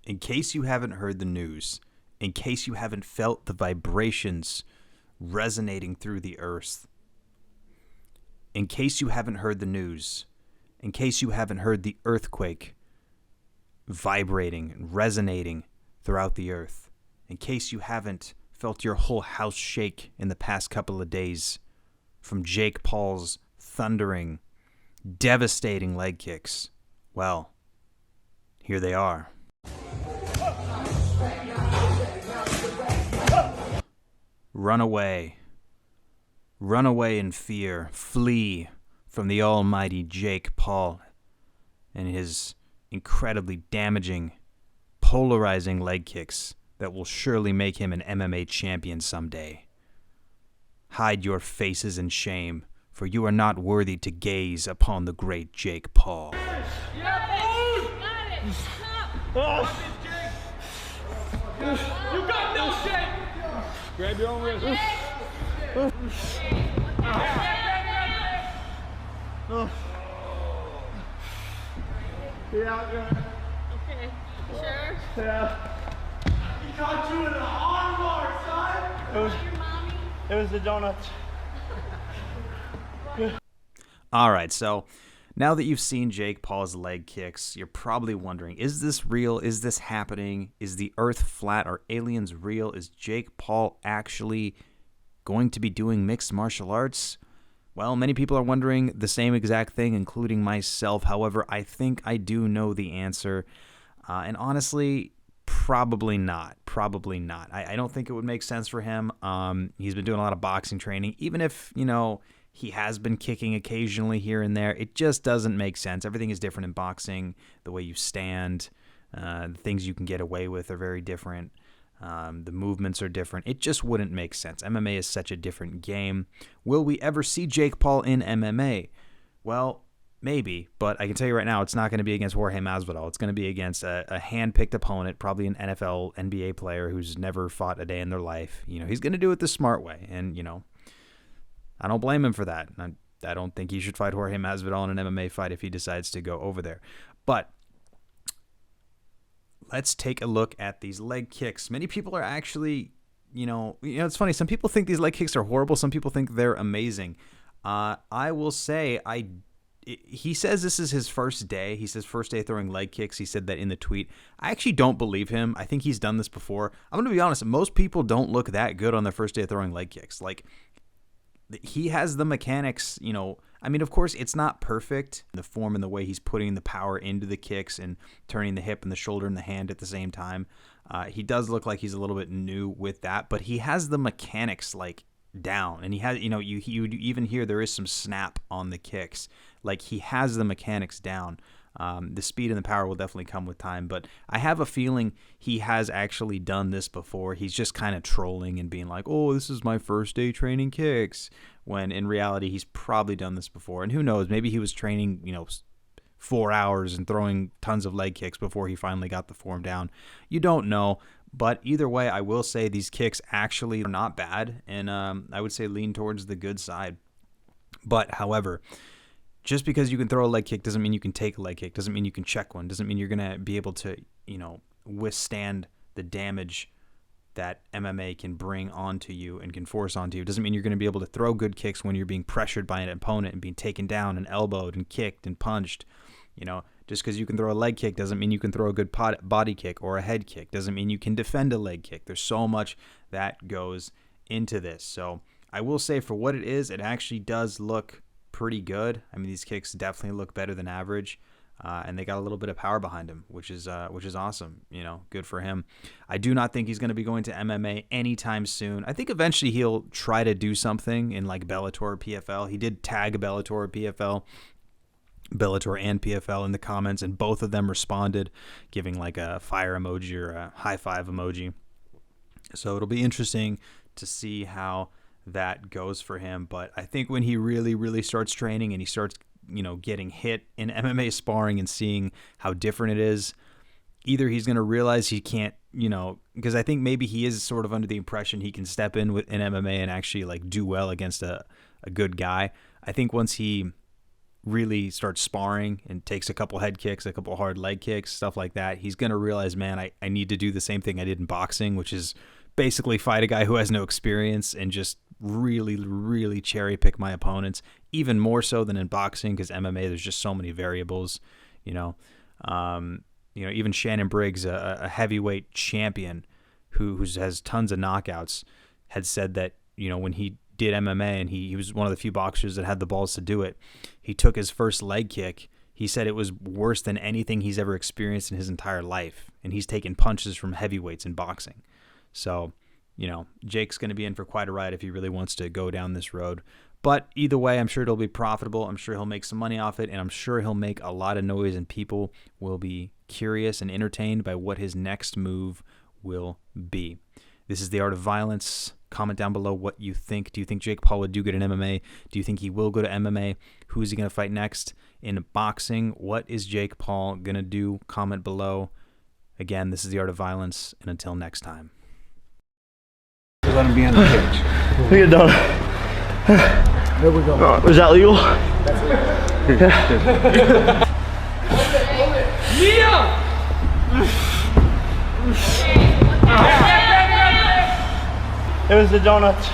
In case you haven't heard the news, in case you haven't felt the vibrations resonating through the earth, in case you haven't heard the news, in case you haven't heard the earthquake vibrating and resonating throughout the earth, in case you haven't felt your whole house shake in the past couple of days from Jake Paul's thundering, devastating leg kicks, well, here they are. Run away. Run away in fear. Flee from the almighty Jake Paul and his incredibly damaging, polarizing leg kicks that will surely make him an MMA champion someday. Hide your faces in shame, for you are not worthy to gaze upon the great Jake Paul. You got no shit! Grab your own wrist. Yeah. Okay. Sure? Yeah. He caught you in the armbar, son! It was the donuts. All right, so now that you've seen Jake Paul's leg kicks, you're probably wondering, is this real? Is this happening? Is the earth flat? Are aliens real? Is Jake Paul actually going to be doing mixed martial arts? Well, many people are wondering the same exact thing, including myself. However, I think I do know the answer. And honestly, probably not. Probably not. I don't think it would make sense for him. He's been doing a lot of boxing training. Even if, he has been kicking occasionally here and there, it just doesn't make sense. Everything is different in boxing. The way you stand, the things you can get away with are very different. The movements are different. It just wouldn't make sense. MMA is such a different game. Will we ever see Jake Paul in MMA? Well, maybe, but I can tell you right now, it's not going to be against Jorge Masvidal. It's going to be against a hand-picked opponent, probably an NFL, NBA player who's never fought a day in their life. He's going to do it the smart way, and, I don't blame him for that. I don't think he should fight Jorge Masvidal in an MMA fight if he decides to go over there. But let's take a look at these leg kicks. Many people are actually, it's funny. Some people think these leg kicks are horrible. Some people think they're amazing. I will say, he says this is his first day. He says first day throwing leg kicks. He said that in the tweet. I actually don't believe him. I think he's done this before. I'm going to be honest. Most people don't look that good on their first day of throwing leg kicks. Like, he has the mechanics, of course, it's not perfect, the form and the way he's putting the power into the kicks and turning the hip and the shoulder and the hand at the same time. He does look like he's a little bit new with that, but he has the mechanics, down. And he has, you even hear there is some snap on the kicks. Like, he has the mechanics down. The speed and the power will definitely come with time, but I have a feeling he has actually done this before. He's just kind of trolling and being like, oh, this is my first day training kicks, when in reality he's probably done this before. And who knows, maybe he was training 4 hours and throwing tons of leg kicks before he finally got the form down. You don't know, but either way, I will say these kicks actually are not bad, and I would say lean towards the good side. But however, just because you can throw a leg kick doesn't mean you can take a leg kick, doesn't mean you can check one, doesn't mean you're going to be able to, withstand the damage that MMA can bring onto you and can force onto you. Doesn't mean you're going to be able to throw good kicks when you're being pressured by an opponent and being taken down and elbowed and kicked and punched. Just because you can throw a leg kick doesn't mean you can throw a good body kick or a head kick. Doesn't mean you can defend a leg kick. There's so much that goes into this. So I will say, for what it is, it actually does look pretty good. These kicks definitely look better than average, and they got a little bit of power behind him, which is awesome. Good for him. I do not think he's going to be going to MMA anytime soon. I think eventually he'll try to do something in Bellator or PFL. He did tag Bellator or PFL, Bellator and PFL in the comments, and both of them responded, giving a fire emoji or a high five emoji. So it'll be interesting to see how that goes for him. But I think when he really, really starts training and he starts, getting hit in MMA sparring and seeing how different it is, either he's going to realize he can't, because I think maybe he is sort of under the impression he can step in with in MMA and actually do well against a good guy. I think once he really starts sparring and takes a couple head kicks, a couple hard leg kicks, stuff like that, he's going to realize, man, I need to do the same thing I did in boxing, which is basically fight a guy who has no experience and just really, really cherry pick my opponents, even more so than in boxing, because MMA, there's just so many variables, even Shannon Briggs, a heavyweight champion who has tons of knockouts, had said that, when he did MMA and he was one of the few boxers that had the balls to do it, he took his first leg kick. He said it was worse than anything he's ever experienced in his entire life. And he's taken punches from heavyweights in boxing. So, Jake's going to be in for quite a ride if he really wants to go down this road. But either way, I'm sure it'll be profitable. I'm sure he'll make some money off it, and I'm sure he'll make a lot of noise, and people will be curious and entertained by what his next move will be. This is The Art of Violence. Comment down below what you think. Do you think Jake Paul would do good in MMA? Do you think he will go to MMA? Who is he going to fight next? In boxing, what is Jake Paul going to do? Comment below. Again, this is The Art of Violence, and until next time. Let him be in the cage. We get done. There we go. Was that legal? It was the donuts.